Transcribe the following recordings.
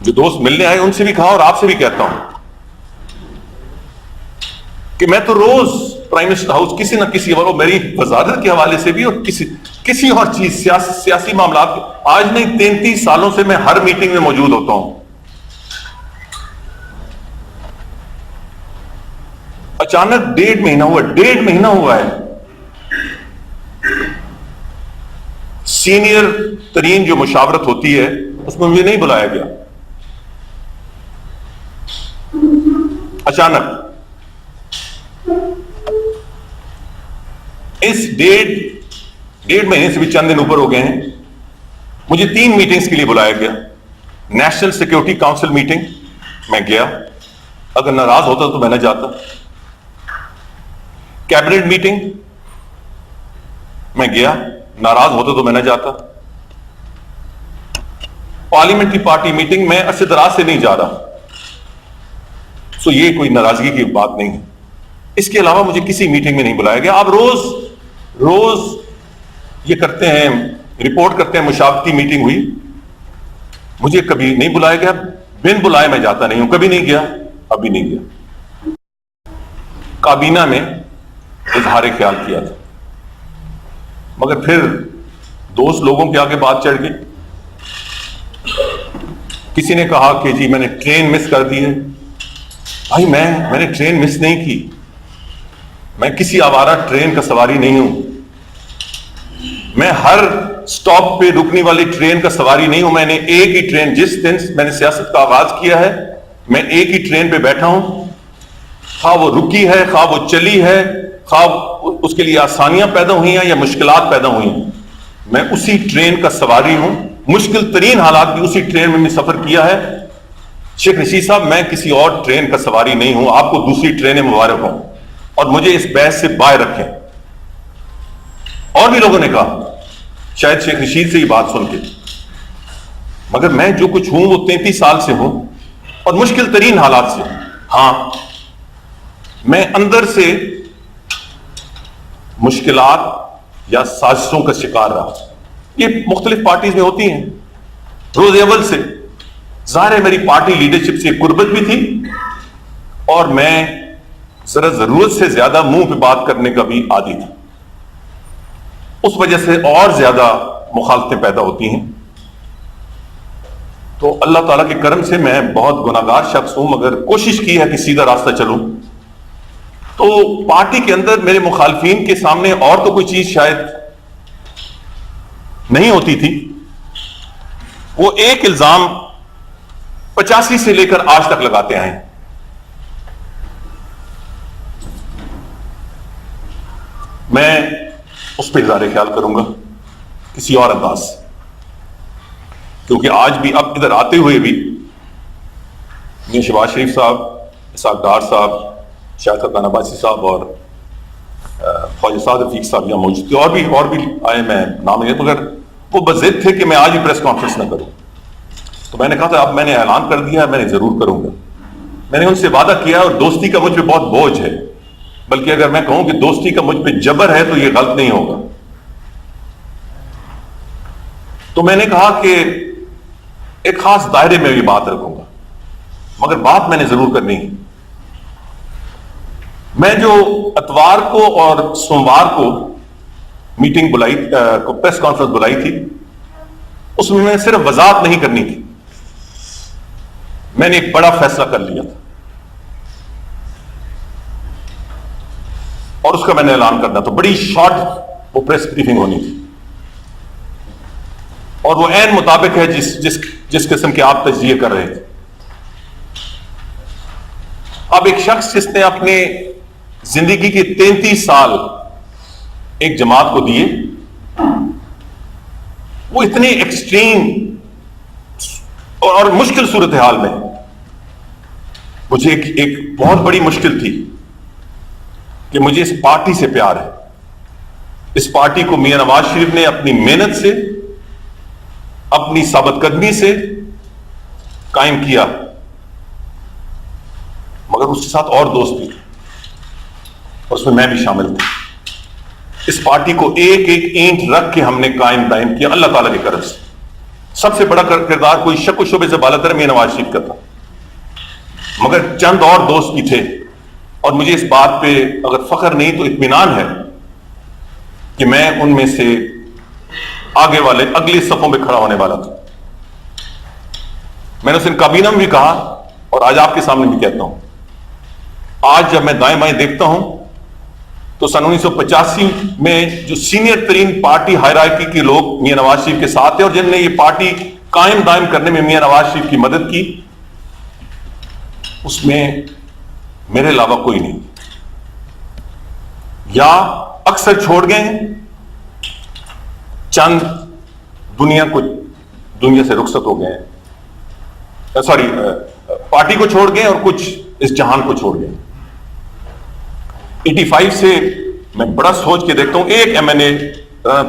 جو دوست ملنے آئے ان سے بھی کہا اور آپ سے بھی کہتا ہوں کہ میں تو روز پرائم منسٹر ہاؤس کسی نہ کسی اور میری وزارت کے حوالے سے بھی اور کسی اور چیز سیاسی معاملات آج نہیں 33 سالوں سے میں ہر میٹنگ میں موجود ہوتا ہوں. اچانک 1.5 مہینہ ہوا ہے سینئر ترین جو مشاورت ہوتی ہے اس میں مجھے نہیں بلایا گیا. اچانک اس 1.5 مہینے سے بھی چند دن اوپر ہو گئے ہیں مجھے 3 میٹنگز کے لیے بلایا گیا. نیشنل سیکیورٹی کاؤنسل میٹنگ میں گیا, اگر ناراض ہوتا تو میں نہ جاتا. کیبنٹ میٹنگ میں گیا, ناراض ہوتا تو میں نہ جاتا. پارلیمنٹری پارٹی میٹنگ میں عرصے دراز سے نہیں جا رہا, سو یہ کوئی ناراضگی کی بات نہیں ہے. اس کے علاوہ مجھے کسی میٹنگ میں نہیں بلایا گیا. آپ روز یہ کرتے ہیں, رپورٹ کرتے ہیں مشاورتی میٹنگ ہوئی, مجھے کبھی نہیں بلایا گیا. بن بلائے میں جاتا نہیں ہوں, کبھی نہیں گیا, ابھی نہیں گیا. کابینہ میں اظہار خیال کیا تھا مگر پھر دوست لوگوں کے آگے بات چڑھ گئی. کسی نے کہا کہ جی میں نے ٹرین مس کر دی ہے. بھائی میں نے ٹرین مس نہیں کی, میں کسی آوارہ ٹرین کا سواری نہیں ہوں, میں ہر سٹاپ پہ رکنے والی ٹرین کا سواری نہیں ہوں. میں نے ایک ہی ٹرین, جس دن میں نے سیاست کا آغاز کیا ہے میں ایک ہی ٹرین پہ بیٹھا ہوں, خواہ وہ رکی ہے, خواہ وہ چلی ہے, خواہ اس کے لیے آسانیاں پیدا ہوئی ہیں یا مشکلات پیدا ہوئی ہیں, میں اسی ٹرین کا سواری ہوں. مشکل ترین حالات بھی اسی ٹرین میں سفر کیا ہے. شیخ رشید صاحب میں کسی اور ٹرین کا سواری نہیں ہوں, آپ کو دوسری ٹرینیں مبارک ہوں اور مجھے اس بحث سے باہر رکھیں. اور بھی لوگوں نے کہا شاید شیخ رشید سے یہ بات سن کے, مگر میں جو کچھ ہوں وہ 33 سال سے ہوں اور مشکل ترین حالات سے. ہاں میں اندر سے مشکلات یا سازشوں کا شکار رہا. یہ مختلف پارٹیز میں ہوتی ہیں روز اول سے. ظاہر ہے میری پارٹی لیڈرشپ سے قربت بھی تھی اور میں ذرا ضرورت سے زیادہ منہ پہ بات کرنے کا بھی عادی تھا. اس وجہ سے اور زیادہ مخالفتیں پیدا ہوتی ہیں. تو اللہ تعالیٰ کے کرم سے میں بہت گناہگار شخص ہوں, مگر کوشش کی ہے کہ سیدھا راستہ چلوں. تو پارٹی کے اندر میرے مخالفین کے سامنے اور تو کوئی چیز شاید نہیں ہوتی تھی. وہ ایک الزام 85 سے لے کر آج تک لگاتے آئے ہیں. میں اس پہ اظہار خیال کروں گا کسی اور انداز سے, کیونکہ آج بھی اب ادھر آتے ہوئے بھی شہباز شریف صاحب, اسحاق ڈار صاحب, شاہد خاقان عباسی صاحب اور خواجہ سعد رفیق صاحب یہاں موجود تھے, اور بھی آئے, میں نام نہیں, مگر وہ بضد تھے کہ میں آج بھی پریس کانفرنس نہ کروں. تو میں نے کہا تھا اب میں نے اعلان کر دیا ہے, میں نے ضرور کروں گا. میں نے ان سے وعدہ کیا اور دوستی کا مجھ پہ بہت بوجھ ہے, بلکہ اگر میں کہوں کہ دوستی کا مجھ پہ جبر ہے تو یہ غلط نہیں ہوگا. تو میں نے کہا کہ ایک خاص دائرے میں یہ بات رکھوں گا, مگر بات میں نے ضرور کرنی ہے. میں جو اتوار کو اور سوموار کو میٹنگ بلائی, پریس کانفرنس بلائی تھی, اس میں صرف وضاحت نہیں کرنی تھی. میں نے ایک بڑا فیصلہ کر لیا تھا اور اس کا میں نے اعلان کرنا تھا. بڑی شارٹ وہ پریس بریفنگ ہونی تھی اور وہ عین مطابق ہے جس قسم کے آپ تجزیے کر رہے تھے. اب ایک شخص جس نے اپنے زندگی کے 33 سال ایک جماعت کو دیے, وہ اتنی ایکسٹریم اور مشکل صورتحال میں, مجھے ایک بہت بڑی مشکل تھی کہ مجھے اس پارٹی سے پیار ہے. اس پارٹی کو میاں نواز شریف نے اپنی محنت سے, اپنی ثابت قدمی سے قائم کیا, مگر اس کے ساتھ اور دوست بھی تھے اور اس میں بھی شامل تھا. اس پارٹی کو ایک ایک اینٹ رکھ کے ہم نے قائم دائم کیا اللہ تعالیٰ کی کرم سے. سب سے بڑا کردار کوئی شک و شبے سے بالاتر میاں نواز شریف کا تھا، مگر چند اور دوست بھی تھے، اور مجھے اس بات پہ اگر فخر نہیں تو اطمینان ہے کہ میں ان میں سے آگے والے اگلی صفوں میں کھڑا ہونے والا تھا۔ میں نے اس دن کابینہ میں بھی کہا اور آج آپ کے سامنے بھی کہتا ہوں، آج جب میں دائیں بائیں دیکھتا ہوں تو سن 1985 میں جو سینئر ترین پارٹی ہائرارکی کے لوگ میاں نواز شریف کے ساتھ تھے اور جن نے یہ پارٹی قائم دائم کرنے میں میاں نواز شریف کی مدد کی، اس میں میرے علاوہ کوئی نہیں، یا اکثر چھوڑ گئے ہیں، چند دنیا سے رخصت ہو گئے ہیں، پارٹی کو چھوڑ گئے اور کچھ اس جہان کو چھوڑ گئے۔ 85 سے میں بڑا سوچ کے دیکھتا ہوں، ایک ایم این اے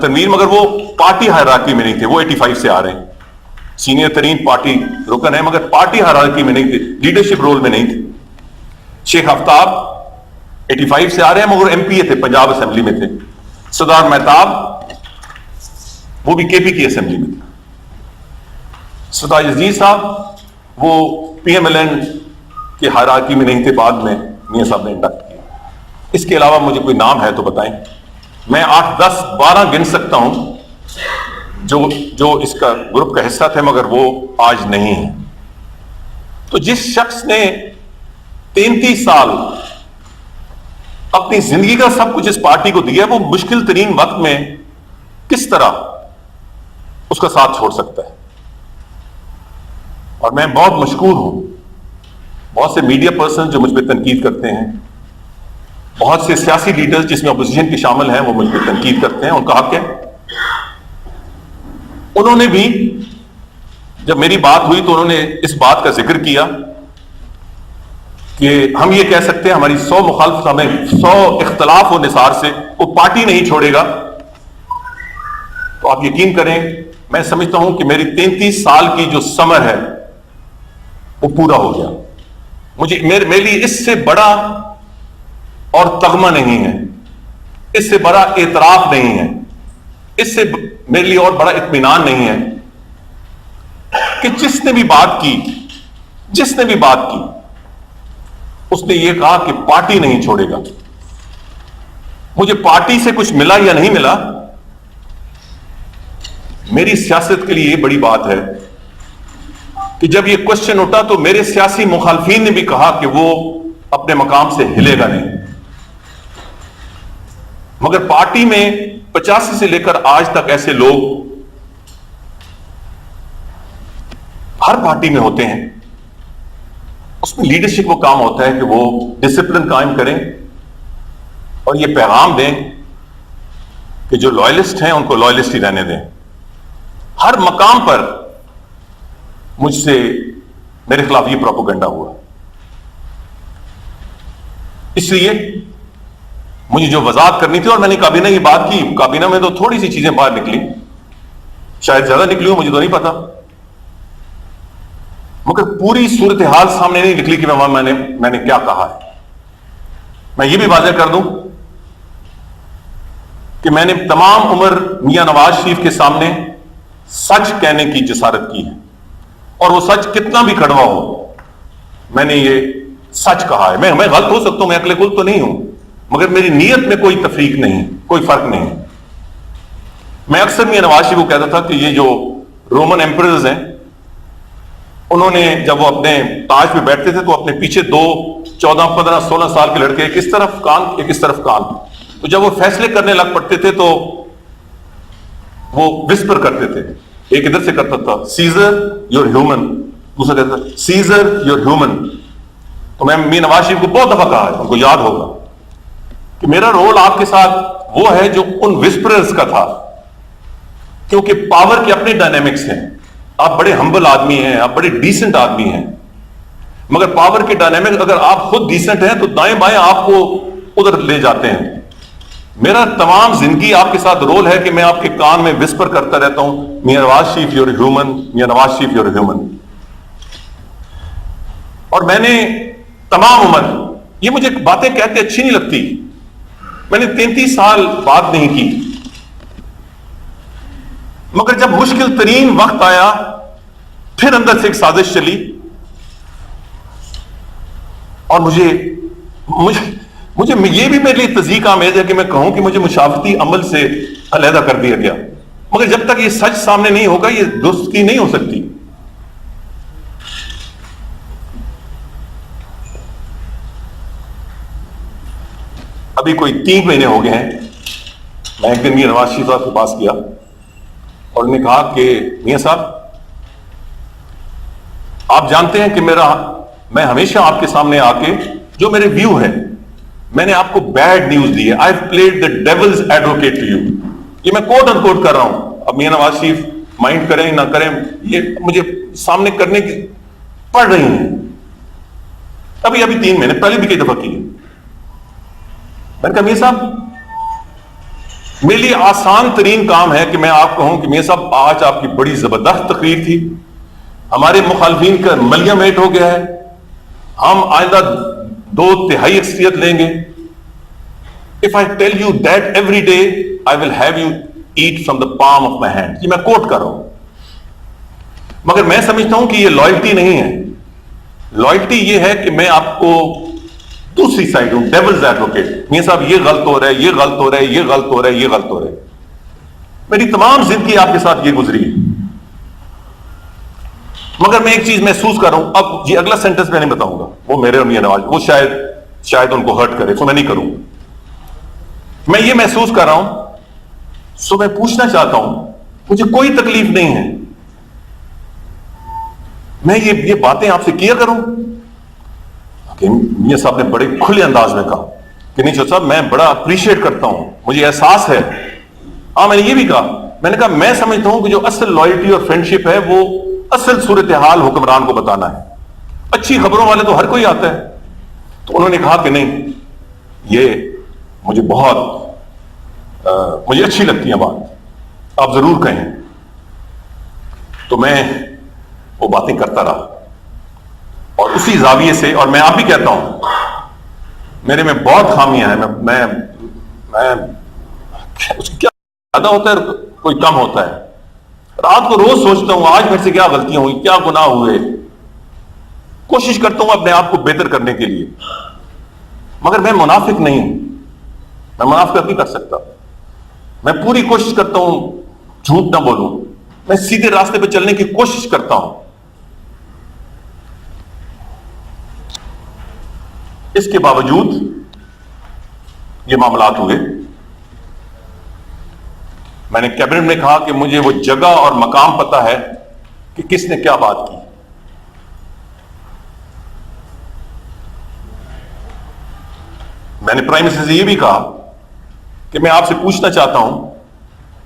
تنویر، مگر وہ پارٹی ہائرارکی میں نہیں تھے، وہ 85 سے آ رہے ہیں، سینئر ترین پارٹی رکن ہے مگر پارٹی ہائرارکی میں نہیں تھے، لیڈرشپ رول میں نہیں تھے۔ شیخ آفتاب 85 سے آ رہے ہیں مگر ایم پی اے تھے، پنجاب اسمبلی میں تھے۔ سردار مہتاب وہ بھی کے پی کی اسمبلی میں تھے۔ سردار عزیز صاحب وہ پی ایم ایل این کے ہائرارکی میں نہیں تھے، بعد میں میاں صاحب نے انڈکٹ کیا۔ اس کے علاوہ مجھے کوئی نام ہے تو بتائیں، میں 8 10 12 گن سکتا ہوں جو اس کا گروپ کا حصہ تھے مگر وہ آج نہیں ہے۔ تو جس شخص نے 33 سال اپنی زندگی کا سب کچھ اس پارٹی کو دیا، وہ مشکل ترین وقت میں کس طرح اس کا ساتھ چھوڑ سکتا ہے؟ اور میں بہت مشکور ہوں، بہت سے میڈیا پرسن جو مجھ پہ تنقید کرتے ہیں، بہت سے سیاسی لیڈرز جس میں اپوزیشن کے شامل ہیں وہ مجھ پہ تنقید کرتے ہیں، ان کا حق ہے۔ انہوں نے بھی جب میری بات ہوئی تو انہوں نے اس بات کا ذکر کیا کہ ہم یہ کہہ سکتے ہیں ہماری 100 مخالفت، ہمیں 100 اختلاف ہو نثار سے، وہ پارٹی نہیں چھوڑے گا۔ تو آپ یقین کریں، میں سمجھتا ہوں کہ میری 33 سال کی جو سمر ہے وہ پورا ہو گیا۔ میرے لیے اس سے بڑا اور تغمہ نہیں ہے، اس سے بڑا اعتراف نہیں ہے، اس سے میرے لیے اور بڑا اطمینان نہیں ہے کہ جس نے بھی بات کی اس نے یہ کہا کہ پارٹی نہیں چھوڑے گا۔ مجھے پارٹی سے کچھ ملا یا نہیں ملا، میری سیاست کے لیے یہ بڑی بات ہے کہ جب یہ کوشچن اٹھا تو میرے سیاسی مخالفین نے بھی کہا کہ وہ اپنے مقام سے ہلے گا نہیں، مگر پارٹی میں 85 سے لے کر آج تک ایسے لوگ ہر پارٹی میں ہوتے ہیں، اس میں لیڈرشپ کو کام ہوتا ہے کہ وہ ڈسپلن قائم کریں اور یہ پیغام دیں کہ جو لوائلسٹ ہیں ان کو لوائلسٹ ہی رہنے دیں۔ ہر مقام پر مجھ سے میرے خلاف یہ پروپیگنڈا ہوا، اس لیے مجھے جو وضاحت کرنی تھی، اور میں نے کابینہ کی بات کی، کابینہ میں تو تھوڑی سی چیزیں باہر نکلی، شاید زیادہ نکلی ہو مجھے تو نہیں پتا، مگر پوری صورتحال سامنے نہیں نکلی کہ میں نے کیا کہا ہے۔ میں یہ بھی واضح کر دوں کہ میں نے تمام عمر میاں نواز شریف کے سامنے سچ کہنے کی جسارت کی ہے، اور وہ سچ کتنا بھی کڑوا ہو، میں نے یہ سچ کہا ہے۔ میں غلط ہو سکتا ہوں، میں عقل کل تو نہیں ہوں، مگر میری نیت میں کوئی تفریق نہیں، کوئی فرق نہیں۔ میں اکثر میاں نواز شریف کو کہتا تھا کہ یہ جو رومن ایمپررز ہیں، انہوں نے جب وہ اپنے تاج پہ بیٹھتے تھے تو اپنے پیچھے 2 14 15 16 سال کے لڑکے ایک اس طرف کان ایک اس طرف کان، تو جب وہ فیصلے کرنے لگ پڑتے تھے تو وہ وسپر کرتے تھے، ایک ادھر سے کرتا تھا سیزر یور ہیومن، دوسرا کہتا تھا سیزر یور ہیومن۔ تو میں میاں نواز شریف کو بہت دفعہ کہا ہے، ان کو یاد ہوگا کہ میرا رول آپ کے ساتھ وہ ہے جو ان وسپررز کا تھا، کیونکہ پاور کے اپنے ڈائنامکس ہیں، آپ بڑے ہمبل آدمی ہیں، آپ بڑے ڈیسنٹ آدمی ہیں، مگر پاور کے ڈائنامکس اگر آپ خود ڈیسنٹ ہیں تو دائیں بائیں آپ کو ادھر لے جاتے ہیں۔ میرا تمام زندگی آپ کے ساتھ رول ہے کہ میں آپ کے کان میں وسپر کرتا رہتا ہوں، Mian Nawaz Sharif your human, Mian Nawaz Sharif your human. اور میں نے تمام عمر، یہ مجھے باتیں کہتے اچھی نہیں لگتی، میں نے 33 سال بات نہیں کی، مگر جب مشکل ترین وقت آیا پھر اندر سے ایک سازش چلی اور مجھے یہ بھی میرے لیے تصدیق آمیز ہے کہ میں کہوں کہ مجھے مشاورتی عمل سے علیحدہ کر دیا گیا، مگر جب تک یہ سچ سامنے نہیں ہوگا یہ درستگی نہیں ہو سکتی۔ ابھی کوئی 3 مہینے ہو گئے ہیں، میں ایک دن میاں نواز شریف صاحب کے پاس گیا اور انہوں نے کہا کہ میاں صاحب آپ جانتے ہیں کہ میں ہمیشہ آپ کے سامنے آ کے جو میرے ویو ہے میں نے آپ کو بیڈ نیوز دی ہے، I have played the devil's advocate to you, یہ میں کوٹ ان کوٹ کر رہا ہوں۔ اب میاں نواز شریف مائنڈ کریں نہ کریں یہ مجھے سامنے کرنے کی پڑ رہی ہیں، ابھی 3 مہینے پہلے بھی کئی دفعہ کی ہے۔ میں نے کہا میاں صاحب میرے لیے آسان ترین کام ہے کہ میں آپ کہوں کہ میاں صاحب آج آپ کی بڑی زبردست تقریر تھی، ہمارے مخالفین کا ملیا میٹ ہو گیا ہے، ہم آئندہ 2/3 اکثریت لیں گے۔ If I tell you that every day I will have you eat from the palm of my hand، یہ میں کوٹ کر رہا ہوں، مگر میں سمجھتا ہوں کہ یہ لائلٹی نہیں ہے۔ لائلٹی یہ ہے کہ میں آپ کو دوسری سائڈ ہوں، ڈیولز ایڈوکیٹ، میاں صاحب یہ غلط ہو رہا ہے، یہ غلط ہو رہا ہے، یہ غلط ہو رہا ہے، یہ غلط ہو رہا ہے۔ میری تمام زندگی آپ کے ساتھ یہ گزری ہے، مگر میں ایک چیز محسوس کر رہا ہوں، اب یہ اگلا سینٹنس میں نہیں بتاؤں گا، وہ میرے اور میاں نواز وہ شاید ان کو ہرٹ کرے، تو میں نہیں کروں گا۔ میں یہ محسوس کر رہا ہوں، سو میں پوچھنا چاہتا ہوں، مجھے کوئی تکلیف نہیں ہے، میں یہ باتیں آپ سے کیا کروں کہ میاں صاحب نے بڑے کھلے انداز میں کہا کہ نہیں صاحب میں بڑا اپریشیٹ کرتا ہوں، مجھے احساس ہے۔ میں نے یہ بھی کہا، میں نے کہا میں سمجھتا ہوں کہ جو اصل لائلٹی اور فرینڈشپ ہے وہ اصل صورتحال حکمران کو بتانا ہے، اچھی خبروں والے تو ہر کوئی آتا ہے۔ تو انہوں نے کہا کہ نہیں یہ مجھے مجھے اچھی لگتی ہے بات، آپ ضرور کہیں۔ تو میں وہ باتیں کرتا رہا اور اسی زاویے سے، اور میں آپ بھی کہتا ہوں میرے میں بہت خامیاں ہیں، میں اس کی کیا زیادہ ہوتا ہے کوئی کم ہوتا ہے، رات کو روز سوچتا ہوں آج میرے سے کیا غلطیاں ہوئی، کیا گناہ ہوئے، کوشش کرتا ہوں اپنے آپ کو بہتر کرنے کے لیے، مگر میں منافق نہیں ہوں، میں منافقت نہیں کر سکتا، میں پوری کوشش کرتا ہوں جھوٹ نہ بولوں، میں سیدھے راستے پہ چلنے کی کوشش کرتا ہوں۔ اس کے باوجود یہ معاملات ہوئے، میں نے کیبنٹ میں کہا کہ مجھے وہ جگہ اور مقام پتا ہے کہ کس نے کیا بات کی۔ میں نے پرائم منسٹر سے یہ بھی کہا کہ میں آپ سے پوچھنا چاہتا ہوں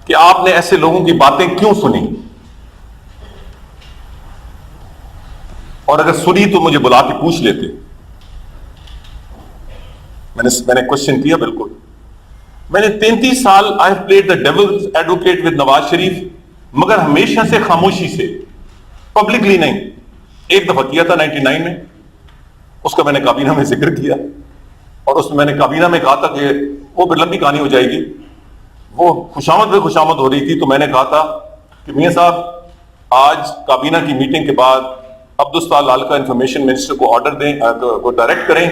کہ آپ نے ایسے لوگوں کی باتیں کیوں سنی، اور اگر سنی تو مجھے بلا کے پوچھ لیتے۔ میں نے کوشچن کیا، بالکل میں نے 33 سال I have played the devil's advocate with Nawaz Sharif, مگر ہمیشہ سے خاموشی سے، پبلکلی نہیں۔ ایک دفعہ کیا تھا 99 میں، اس کا میں نے کابینہ میں ذکر کیا، اور اس میں نے کابینہ میں کہا تھا کہ وہ پھر لمبی کہانی ہو جائے گی، وہ خوشامد پہ خوشامد ہو رہی تھی، تو میں نے کہا تھا کہ میاں صاحب آج کابینہ کی میٹنگ کے بعد عبدالستار لال کا انفارمیشن منسٹر کو آرڈر دیں، کو ڈائریکٹ کریں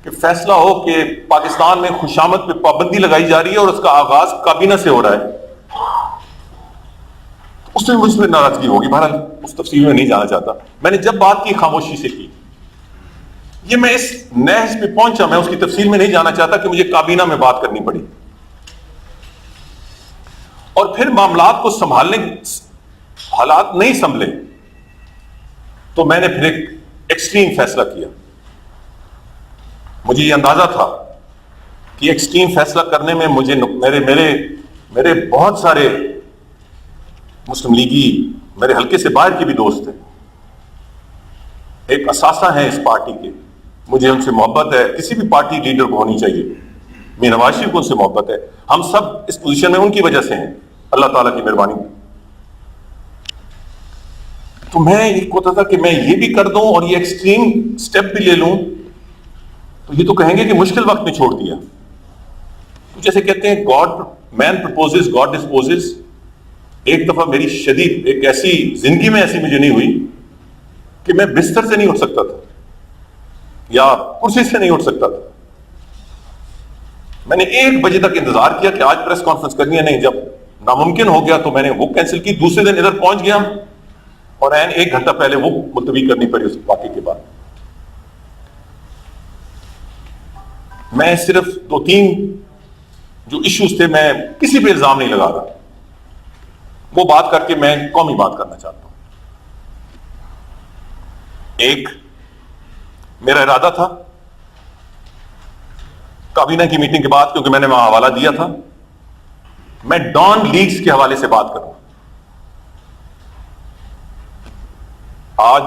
کہ فیصلہ ہو کہ پاکستان میں خوشامد پہ پابندی لگائی جا رہی ہے اور اس کا آغاز کابینہ سے ہو رہا ہے۔ اس میں مجھ سے ناراضگی ہوگی، بہرحال اس تفصیل میں نہیں جانا چاہتا۔ میں نے جب بات کی خاموشی سے کی، یہ میں اس نہج پہ پہنچا، میں اس کی تفصیل میں نہیں جانا چاہتا کہ مجھے کابینہ میں بات کرنی پڑی، اور پھر معاملات کو سنبھالنے حالات نہیں سنبھلے تو میں نے پھر ایک ایکسٹریم فیصلہ کیا۔ مجھے یہ اندازہ تھا کہ ایکسٹریم فیصلہ کرنے میں مجھے میرے بہت سارے مسلم لیگی میرے حلقے سے باہر کے بھی دوست ہیں، ایک اثاثہ ہیں اس پارٹی کے، مجھے ان سے محبت ہے، کسی بھی پارٹی لیڈر کو ہونی چاہیے، میرے نواز شریف کو ان سے محبت ہے، ہم سب اس پوزیشن میں ان کی وجہ سے ہیں، اللہ تعالیٰ کی مہربانی۔ تو میں یہ ہوتا تھا کہ میں یہ بھی کر دوں اور یہ ایکسٹریم سٹیپ بھی لے لوں، تو یہ تو کہیں گے کہ مشکل وقت میں چھوڑ دیا۔ تو جیسے کہتے ہیں گاڈ مین پرپوزز گاڈ ڈسپوزز، ایک دفعہ میری شدید ایک ایسی زندگی میں ایسی مجھے نہیں ہوئی کہ میں بستر سے نہیں اٹھ سکتا تھا یا کرسی سے نہیں اٹھ سکتا تھا. میں نے 1 بجے تک انتظار کیا کہ آج پریس کانفرنس کرنی ہے. نہیں، جب ناممکن ہو گیا تو میں نے وہ کینسل کی. دوسرے دن ادھر پہنچ گیا اور 1 گھنٹہ پہلے وہ ملتوی کرنی پڑی اس واقعے کے بعد. میں صرف 2-3 جو ایشوز تھے میں کسی پہ الزام نہیں لگا رہا. وہ بات کر کے میں قومی بات کرنا چاہتا ہوں. ایک میرا ارادہ تھا کابینہ کی میٹنگ کے بعد، کیونکہ میں نے وہاں حوالہ دیا تھا، میں ڈان لیگز کے حوالے سے بات کروں. آج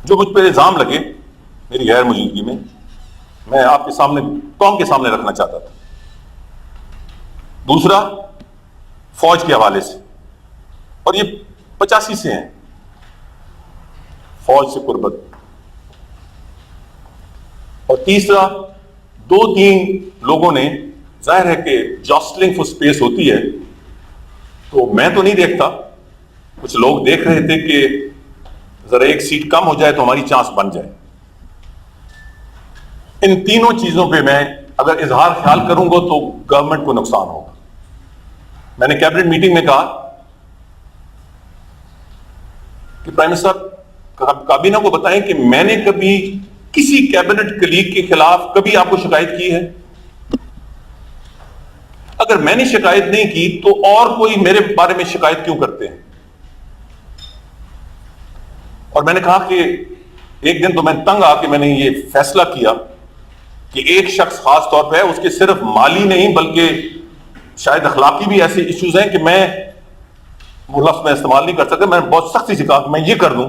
جو مجھ پہ الزام لگے میری غیر موجودگی میں آپ کے سامنے، قوم کے سامنے رکھنا چاہتا تھا. دوسرا فوج کے حوالے سے، اور یہ 85 سے ہیں فوج سے قربت. اور تیسرا 2-3 لوگوں نے، ظاہر ہے کہ جاسٹلنگ فور اسپیس ہوتی ہے، تو میں تو نہیں دیکھتا، کچھ لوگ دیکھ رہے تھے کہ ذرا 1 سیٹ کم ہو جائے تو ہماری چانس بن جائے. ان تینوں چیزوں پہ میں اگر اظہار خیال کروں گا تو گورنمنٹ کو نقصان ہوگا. میں نے کیبنٹ میٹنگ میں کہا کہ پرائم منسٹر کابینہ کو بتائیں کہ میں نے کبھی کسی کیبنٹ کلیگ کے خلاف کبھی آپ کو شکایت کی ہے؟ اگر میں نے شکایت نہیں کی تو اور کوئی میرے بارے میں شکایت کیوں کرتے ہیں؟ اور میں نے کہا کہ ایک دن تو میں تنگ آ کے میں نے یہ فیصلہ کیا کہ ایک شخص خاص طور پہ ہے، اس کے صرف مالی نہیں بلکہ شاید اخلاقی بھی ایسے ایشوز ہیں کہ میں وہ لفظ میں استعمال نہیں کر سکتا. میں نے بہت سختی سے کہا کہ میں یہ کر دوں.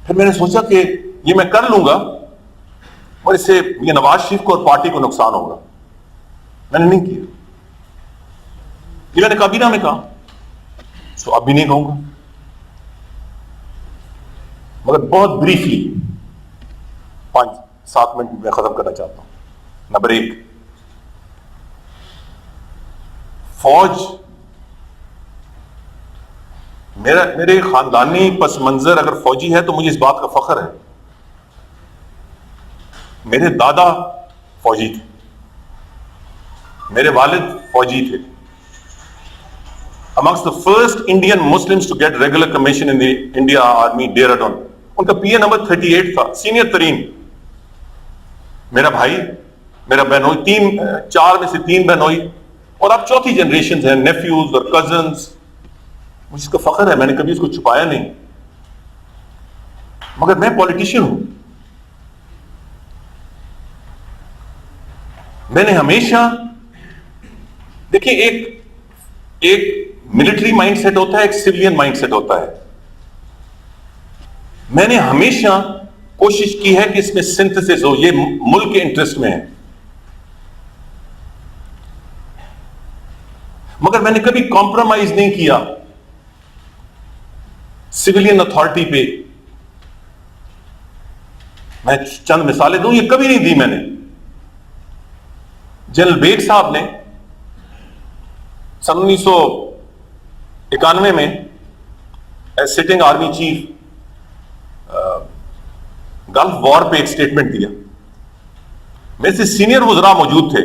پھر میں نے سوچا کہ یہ میں کر لوں گا اور اس سے یہ نواز شریف کو اور پارٹی کو نقصان ہوگا. میں نے نہیں کیا. یہ میں نے کابینہ میں کہا، تو اب بھی نہیں کہوں گا. مگر بہت بریفلی 5-7 منٹ میں ختم کرنا چاہتا ہوں. نمبر 1، فوج میرے خاندانی پس منظر اگر فوجی ہے تو مجھے اس بات کا فخر ہے. میرے دادا فوجی تھے، میرے والد فوجی تھے. amongst the first Indian Muslims to get regular commission in the India Army Dehradun. ان کا PA نمبر 38 تھا، سینئر ترین. میرا بھائی، میرا بہنوئی، 4 میں سے 3 بہنوئی، اور اب 4تھی جنریشن ہیں، نیفیوز اور کزنز. مجھے اس کا فخر ہے، میں نے کبھی اس کو چھپایا نہیں. مگر میں پولیٹیشین ہوں. میں نے ہمیشہ دیکھیں، ایک ملٹری مائنڈ سیٹ ہوتا ہے، ایک سیویلین مائنڈ سیٹ ہوتا ہے. میں نے ہمیشہ کوشش کی ہے کہ اس میں سنتھسس ہو، یہ ملک کے انٹرسٹ میں ہے. مگر میں نے کبھی کمپرومائز نہیں کیا سویلین اتھارٹی پہ. میں چند مثالیں دوں، یہ کبھی نہیں دی میں نے. جنرل بیگ صاحب نے سن 1991 میں sitting army chief Gulf war پہ ایک سٹیٹمنٹ دیا. میرے سے سینئر وزراء موجود تھے.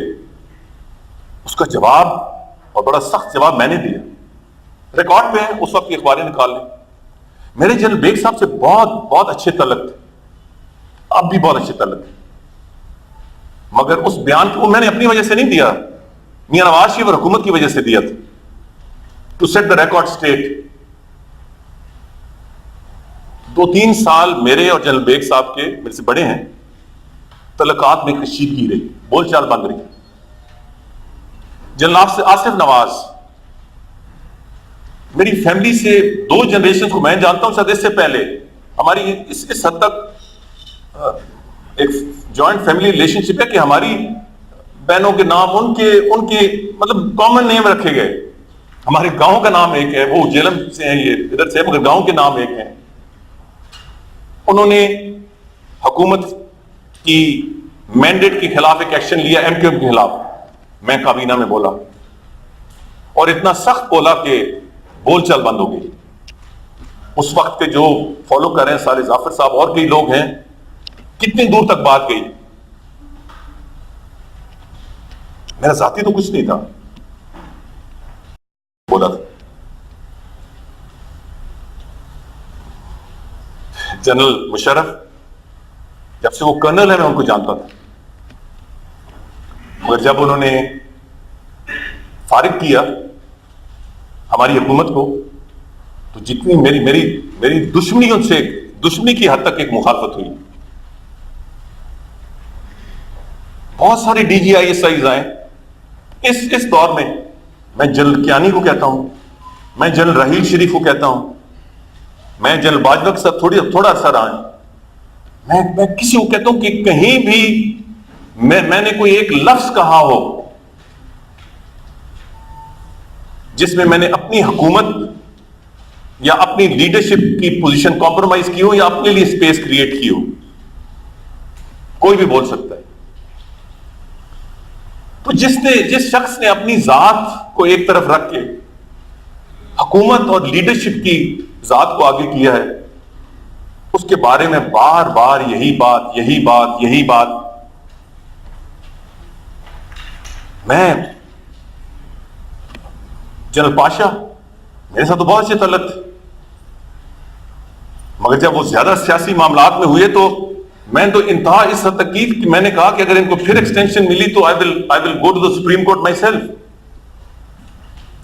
اس کا جواب، اور بڑا سخت جواب میں نے دیا، ریکارڈ پہ ہے، اس وقت کی اخباریں نکال لیں. میرے جنرل بیگ صاحب سے بہت اچھے تعلق تھے، اب بھی بہت اچھے تعلق تھے. مگر اس بیان کو میں نے اپنی وجہ سے نہیں دیا، میاں نواز شریف اور حکومت کی وجہ سے دیا تھا. To set the record straight. 2-3 سال میرے اور جنرل بیگ صاحب کے، میرے سے بڑے ہیں، تعلقات میں کشیدگی رہی، بول چال بند رہی. جنرل آصف نواز میری فیملی سے 2 جنریشن کو میں جانتا ہوں. شاید اس سے پہلے ہماری اس حد تک ایک جوائنٹ فیملی ریلیشن شپ ہے کہ ہماری بہنوں کے نام ان کے مطلب کامن نیم رکھے گئے. ہمارے گاؤں کا نام ایک ہے، وہ جیلم سے ہیں، یہ ادھر سے، مگر گاؤں کے نام ایک ہیں. انہوں نے حکومت کی مینڈیٹ کے خلاف ایک ایکشن لیا، ایم کیو ایم کے خلاف. میں کابینہ میں بولا اور اتنا سخت بولا کہ بول چال بند ہو گئی. اس وقت کے جو فالو کر رہے ہیں سارے ظافر صاحب اور کئی لوگ ہیں, کتنی دور تک بات گئی. میرا ذاتی تو کچھ نہیں تھا, بولا تھا. جنرل مشرف, جب سے وہ کرنل ہے میں ان کو جانتا تھا, مگر جب انہوں نے فارغ کیا ہماری حکومت کو تو جتنی میری دشمنی ان سے, دشمنی کی حد تک ایک مخالفت ہوئی. بہت سارے D G I S Is آئے اس دور میں جنرل کیانی کو کہتا ہوں, میں جنرل رحیل شریف کو کہتا ہوں, میں جنرل باجوہ کے ساتھ تھوڑا عرصہ رہا ہوں. میں کسی کو کہتا ہوں کہ کہیں بھی میں نے کوئی ایک لفظ کہا ہو جس میں نے اپنی حکومت یا اپنی لیڈرشپ کی پوزیشن کمپرومائز کی ہو یا اپنے لیے اسپیس کریٹ کی ہو, کوئی بھی بول سکتا ہے. تو جس شخص نے اپنی ذات کو ایک طرف رکھ کے حکومت اور لیڈرشپ کی ذات کو آگے کیا ہے, اس کے بارے میں بار بار یہی بات. میں جنرل پاشا میرے ساتھ تو بہت اچھے تعلق تھے, مگر جب وہ زیادہ سیاسی معاملات میں ہوئے تو میں تو انتہا اس حد تک کی کہ میں نے کہا کہ اگر ان کو پھر ایکسٹینشن ملی تو I will go to the Supreme Court myself.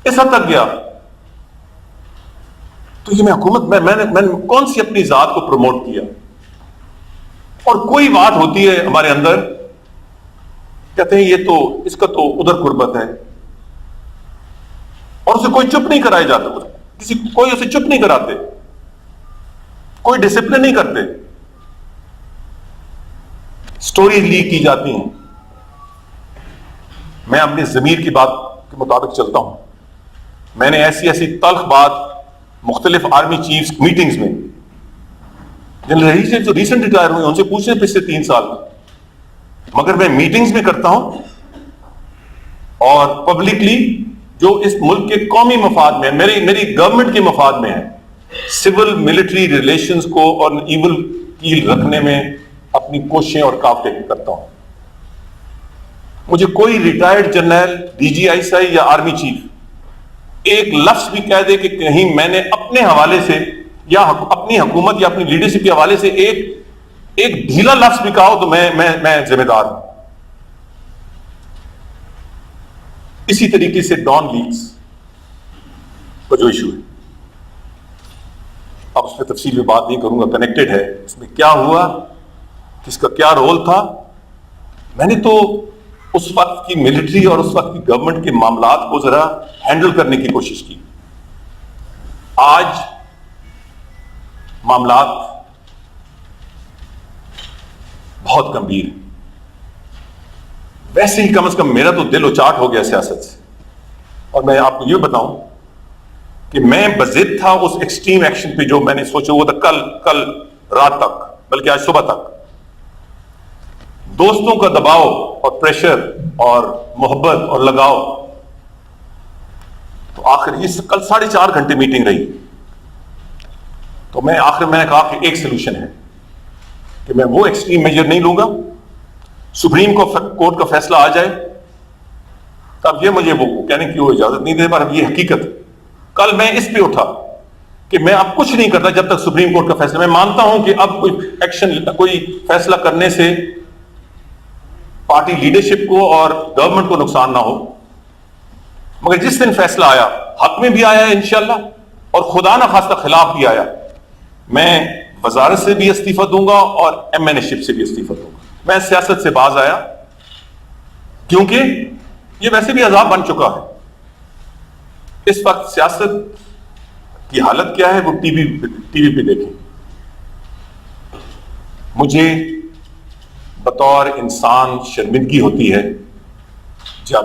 اس حد تک گیا. تو یہ میں حکومت میں نے کون سی اپنی ذات کو پروموٹ کیا؟ اور کوئی بات ہوتی ہے ہمارے اندر, کہتے ہیں یہ تو اس کا تو ادھر قربت ہے, اور اسے کوئی چپ نہیں کرایا جاتا, کوئی اسے چپ نہیں کراتے, کوئی ڈسپلن نہیں کرتے, سٹوریز لیک کی جاتی ہیں. میں اپنی ضمیر کی بات کے مطابق چلتا ہوں. میں نے ایسی تلخ بات مختلف آرمی چیفز میٹنگز میں, جنرل رحیل سے جو ریسنٹ ریٹائر ہوئے ان سے پوچھیں پچھلے 3 سال, مگر میں میٹنگز میں کرتا ہوں اور پبلکلی جو اس ملک کے قومی مفاد میں, میری گورنمنٹ کے مفاد میں ہے, سول ملٹری ریلیشنز کو اور ایول کیل رکھنے میں اپنی کوششیں اور کاوٹیں کرتا ہوں. مجھے کوئی retired general, D G I S I یا آرمی چیف ایک لفظ بھی کہہ دے کہ کہیں میں نے اپنے حوالے سے یا اپنی حکومت یا اپنی لیڈرشپ کے حوالے سے ایک ڈھیلا لفظ بھی کہا ہو تو میں ذمہ دار ہوں. اسی طریقے سے ڈان لیکس کا جو ایشو ہے, اب اس میں تفصیل میں بات نہیں کروں گا, کنیکٹڈ ہے. اس میں کیا ہوا, کس کا کیا رول تھا, میں نے تو اس وقت کی ملٹری اور اس وقت کی گورنمنٹ کے معاملات کو ذرا ہینڈل کرنے کی کوشش کی. آج معاملات بہت گمبھیر ہیں. ویسے ہی کم از کم میرا تو دل اچاٹ ہو گیا سیاست سے, اور میں آپ کو یہ بتاؤں کہ میں بضد تھا اس ایکسٹریم ایکشن پہ جو میں نے سوچا ہوا تھا کل رات تک, بلکہ آج صبح تک. دوستوں کا دباؤ اور پریشر اور محبت اور لگاؤ, تو آخر یہ کل 4.5 گھنٹے میٹنگ رہی. تو میں نے کہا کہ ایک سلوشن ہے کہ میں وہ ایکسٹریم میجر نہیں لوں گا, سپریم کورٹ کا فیصلہ آ جائے تب یہ مجھے وہ کہنے کی وہ اجازت نہیں دے, پر اب یہ حقیقت ہے. کل میں اس پہ اٹھا کہ میں اب کچھ نہیں کرتا جب تک سپریم کورٹ کا فیصلہ. میں مانتا ہوں کہ اب کوئی فیصلہ کرنے سے پارٹی لیڈرشپ کو اور گورنمنٹ کو نقصان نہ ہو, مگر جس دن فیصلہ آیا, حق میں بھی آیا انشاءاللہ اور خدا نہ خواستہ خلاف بھی آیا, میں وزارت سے بھی استعفیٰ دوں گا اور ایم این اے شپ سے بھی استعفیٰ دوں گا. میں سیاست سے باز آیا کیونکہ یہ ویسے بھی عذاب بن چکا ہے. اس وقت سیاست کی حالت کیا ہے وہ ٹی وی پہ دیکھیں. مجھے بطور انسان شرمندگی ہوتی ہے جب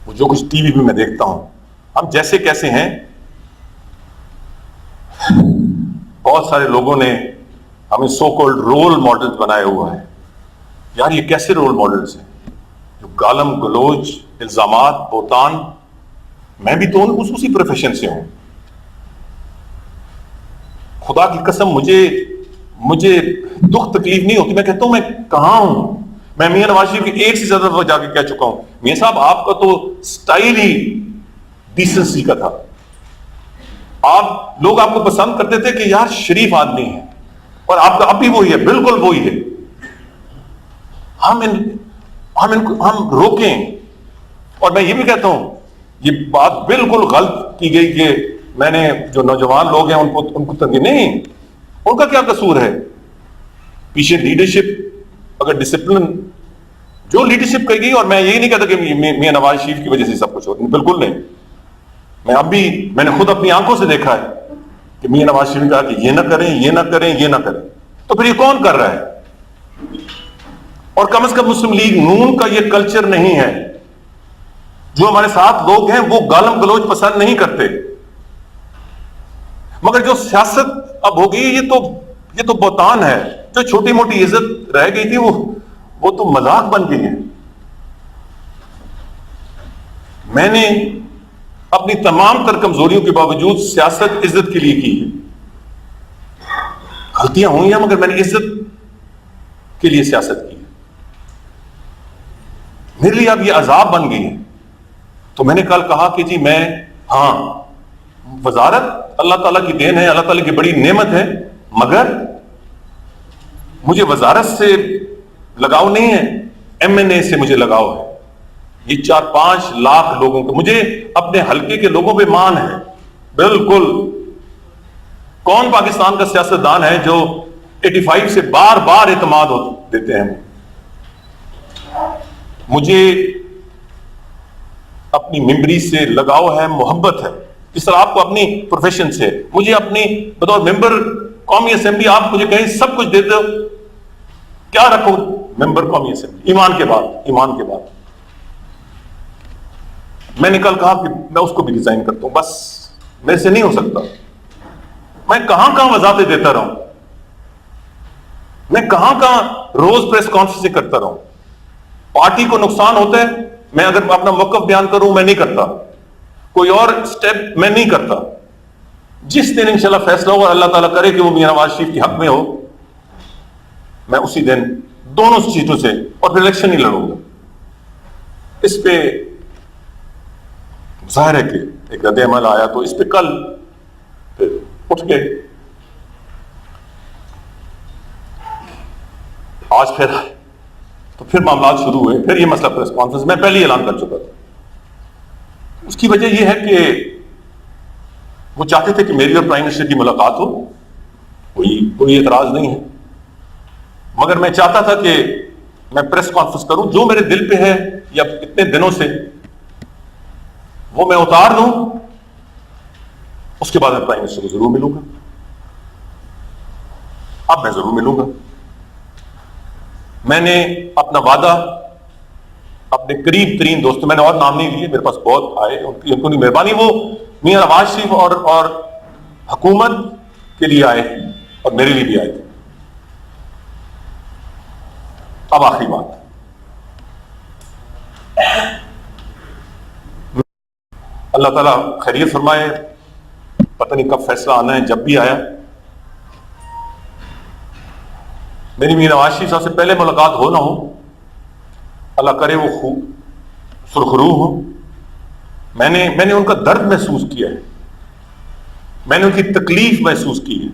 وہ جو کچھ ٹی وی پہ میں دیکھتا ہوں. ہم جیسے کیسے ہیں, بہت سارے لوگوں نے ہمیں سو کالڈ رول ماڈل بنایا ہوا ہے. یار یہ کیسے رول ماڈلز ہیں؟ جو گالم گلوچ، الزامات، بہتان، میں بھی تو اسی پروفیشن سے ہوں. خدا کی قسم مجھے دکھ تکلیف نہیں ہوتی. میں کہتا ہوں میں کہاں ہوں. میں میاں نواز شریف کی ایک سے زیادہ دفعہ جا کے کہہ چکا ہوں میاں صاحب آپ کا تو سٹائل ہی ڈیسنسی کا تھا. لوگ آپ کو پسند کرتے تھے کہ یار شریف آدمی ہے، اور آپ کا اب بھی وہی ہے، بالکل وہی ہے. ہم روکیں. اور میں یہ بھی کہتا ہوں یہ بات بالکل غلط کی گئی کہ میں نے جو نوجوان لوگ ہیں ان کو تنگی نہیں. ان کا کیا قصور ہے؟ پیچھے لیڈرشپ، اگر ڈسپلن جو لیڈرشپ کہی گئی، اور میں یہی نہیں کہتا کہ میاں نواز شریف کی وجہ سے سب کچھ ہو، بالکل نہیں. میں نے خود اپنی آنکھوں سے دیکھا ہے کہ میاں نواز شریف نے کہا کہ یہ نہ کریں، یہ نہ کریں، یہ نہ کریں. تو پھر یہ کون کر رہا ہے؟ اور کم از کم مسلم لیگ نون کا یہ کلچر نہیں ہے. جو ہمارے ساتھ لوگ ہیں وہ گالم گلوچ پسند نہیں کرتے، مگر جو سیاست اب ہو گئی یہ تو بہتان ہے. جو چھوٹی موٹی عزت رہ گئی تھی وہ تو مذاق بن گئی ہے. میں نے اپنی تمام تر کمزوریوں کے باوجود سیاست عزت کے لیے کی ہے. غلطیاں ہوئی ہیں مگر میں نے عزت کے لیے سیاست کی ہے. میرے لیے اب یہ عذاب بن گئی ہے. تو میں نے کل کہا کہ جی وزارت اللہ تعالیٰ کی دین ہے، اللہ تعالیٰ کی بڑی نعمت ہے، مگر مجھے وزارت سے لگاؤ نہیں ہے، ایم این اے سے مجھے لگاؤ ہے. یہ 4-5 لاکھ لوگوں کو، مجھے اپنے حلقے کے لوگوں پہ مان ہے. بالکل. کون پاکستان کا سیاستدان ہے جو 85 سے بار بار اعتماد دیتے ہیں؟ مجھے اپنی ممبری سے لگاؤ ہے، محبت ہے، جس طرح آپ کو اپنی پروفیشن سے. مجھے اپنی بطور ممبر قومی اسمبلی آپ مجھے کہیں سب کچھ دے دو، کیا رکھو ممبر قومی اسمبلی؟ ایمان کے بعد میں نے کل کہا کہ میں اس کو بھی ڈیزائن کرتا ہوں، بس میرے سے نہیں ہو سکتا. میں کہاں وضاحتیں دیتا رہوں، میں کہاں روز پریس کانفرنس کرتا رہوں. پارٹی کو نقصان ہوتا ہے، میں اگر اپنا موقف بیان کروں میں نہیں کرتا، کوئی اور سٹیپ میں نہیں کرتا. جس دن انشاءاللہ فیصلہ ہوگا، اللہ تعالیٰ کرے کہ وہ میاں نواز شریف کے حق میں ہو، میں اسی دن دونوں سیٹوں سے اور پھر الیکشن ہی لڑوں گا. اس پہ ظاہر ہے کہ ایک رد عمل آیا، تو اس پہ کل پھر اٹھ کے آج پھر معاملات شروع ہوئے. پھر یہ مسئلہ پریس کانفرنس میں پہلے ہی اعلان کر چکا تھا. اس کی وجہ یہ ہے کہ وہ چاہتے تھے کہ میری اور پرائم منسٹر کی ملاقات ہو، کوئی اعتراض نہیں ہے، مگر میں چاہتا تھا کہ میں پریس کانفرنس کروں، جو میرے دل پہ ہے یا اتنے دنوں سے وہ میں اتار دوں. اس کے بعد میں پرائم منسٹر کو ضرور ملوں گا. اب میں ضرور ملوں گا. میں نے اپنا وعدہ اپنے قریب ترین دوستوں، میں نے اور نام نہیں لیے، میرے پاس بہت آئے، ان کی مہربانی، وہ میاں نواز شریف اور حکومت کے لیے آئے اور میرے لیے بھی آئے تھے. اب آخری بات، اللہ تعالیٰ خیریت فرمائے. پتہ نہیں کب فیصلہ آنا ہے، جب بھی آیا. میری میاں نواز شریف صاحب سے پہلے ملاقات ہو نہ ہو، اللہ کرے وہ سرخرو ہو. میں نے ان کا درد محسوس کیا ہے، میں نے ان کی تکلیف محسوس کی ہے.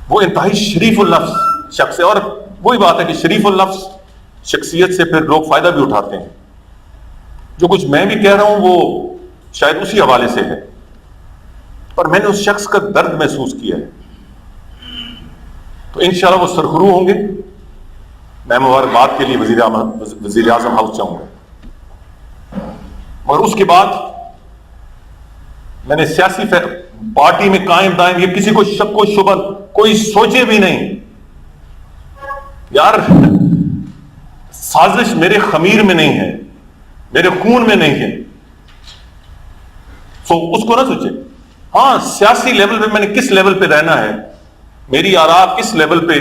وہ انتہائی شریف النفس شخص ہے، اور وہی بات ہے کہ شریف النفس شخصیت سے پھر لوگ فائدہ بھی اٹھاتے ہیں. جو کچھ میں بھی کہہ رہا ہوں وہ شاید اسی حوالے سے ہے، اور میں نے اس شخص کا درد محسوس کیا ہے. تو انشاءاللہ وہ سرخرو ہوں گے. میں مبارکباد کے لیے وزیر اعظم ہاؤس جاؤں گا، اور اس کے بعد میں نے سیاسی پارٹی میں قائم دائم یہ کسی کو شک و شبہ کوئی سوچے بھی نہیں. یار سازش میرے خمیر میں نہیں ہے، میرے خون میں نہیں ہے، اس کو نہ سوچے. ہاں سیاسی لیول پہ میں نے کس لیول پہ رہنا ہے، میری آراء کس لیول پہ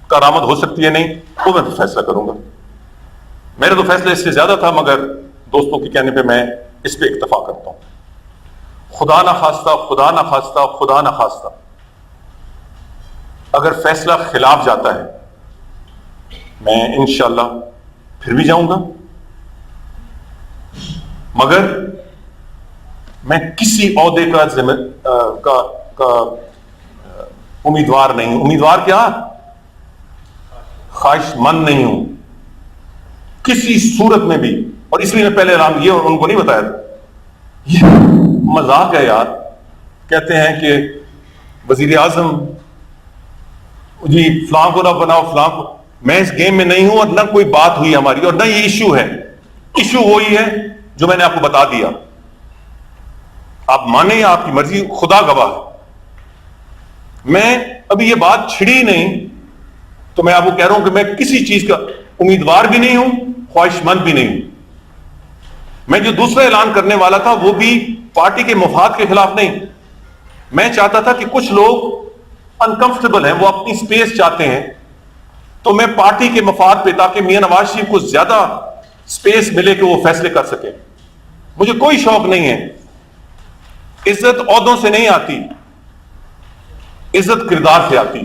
کارآمد ہو سکتی ہے نہیں، وہ میں فیصلہ کروں گا. میرا تو فیصلہ اس سے زیادہ تھا، مگر دوستوں کے کہنے پہ میں اس پہ اکتفا کرتا ہوں. خدا نہ خواستہ اگر فیصلہ خلاف جاتا ہے، میں انشاءاللہ پھر بھی جاؤں گا، مگر میں کسی عہدے کا امیدوار نہیں ہوں. امیدوار کیا، خواہش مند نہیں ہوں کسی صورت میں بھی. اور اس لیے میں پہلے اعلان کیا اور ان کو نہیں بتایا تھا. یہ مذاق ہے یار. کہتے ہیں کہ وزیر اعظم جی فلاں کو نہ بناؤ فلاں کو. میں اس گیم میں نہیں ہوں اور نہ کوئی بات ہوئی ہماری اور نہ یہ ایشو ہے. ایشو وہی ہے جو میں نے آپ کو بتا دیا. آپ مانیں یا آپ کی مرضی، خدا گواہ ہے. میں ابھی یہ بات چھڑی نہیں تو میں آپ کو کہہ رہا ہوں کہ میں کسی چیز کا امیدوار بھی نہیں ہوں، خواہش مند بھی نہیں ہوں. میں جو دوسرا اعلان کرنے والا تھا وہ بھی پارٹی کے مفاد کے خلاف نہیں. میں چاہتا تھا کہ کچھ لوگ انکمفرٹیبل ہیں، وہ اپنی سپیس چاہتے ہیں، تو میں پارٹی کے مفاد پہ، تاکہ میاں نواز شریف کو زیادہ سپیس ملے کہ وہ فیصلے کر سکے. مجھے کوئی شوق نہیں ہے. عزت عہدوں سے نہیں آتی، عزت کردار سے آتی.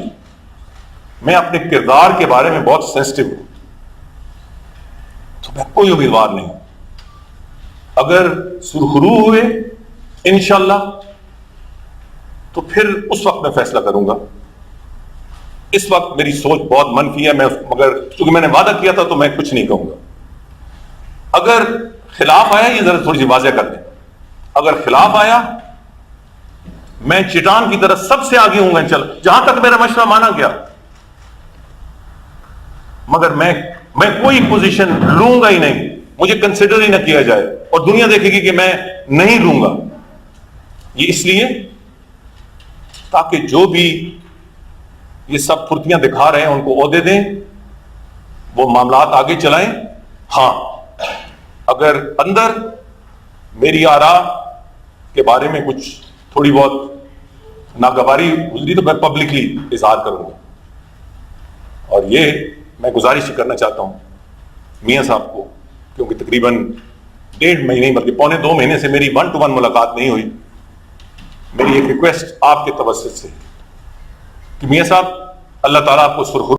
میں اپنے کردار کے بارے میں بہت سینسٹیو ہوں، تو میں کوئی امیدوار نہیں. اگر سرخرو ہوئے انشاءاللہ تو پھر اس وقت میں فیصلہ کروں گا. اس وقت میری سوچ بہت منفی ہے، مگر چونکہ میں نے وعدہ کیا تھا تو میں کچھ نہیں کہوں گا. اگر خلاف آیا، یہ ذرا تھوڑی سی واضح کر دیں، اگر خلاف آیا میں چٹان کی طرح سب سے آگے ہوں گا انشاءاللہ، جہاں تک میرا مشورہ مانا گیا. مگر میں کوئی پوزیشن لوں گا ہی نہیں، مجھے کنسیڈر ہی نہ کیا جائے اور دنیا دیکھے گی کہ میں نہیں لوں گا. یہ اس لیے تاکہ جو بھی یہ سب پھرتیاں دکھا رہے ہیں ان کو عہدے دیں، وہ معاملات آگے چلائیں. ہاں اگر اندر میری آراء کے بارے میں کچھ تھوڑی بہت ناگواری گزری تو میں پبلکلی اظہار کروں گا. اور یہ میں گزارش کرنا چاہتا ہوں میاں صاحب کو، کیونکہ تقریباً 1.5 مہینے بلکہ 1.25 مہینے سے میری 1 to 1 ملاقات نہیں ہوئی. میری ایک ریکویسٹ آپ کے توسط سے کہ میاں صاحب اللہ تعالیٰ آپ کو سرخرو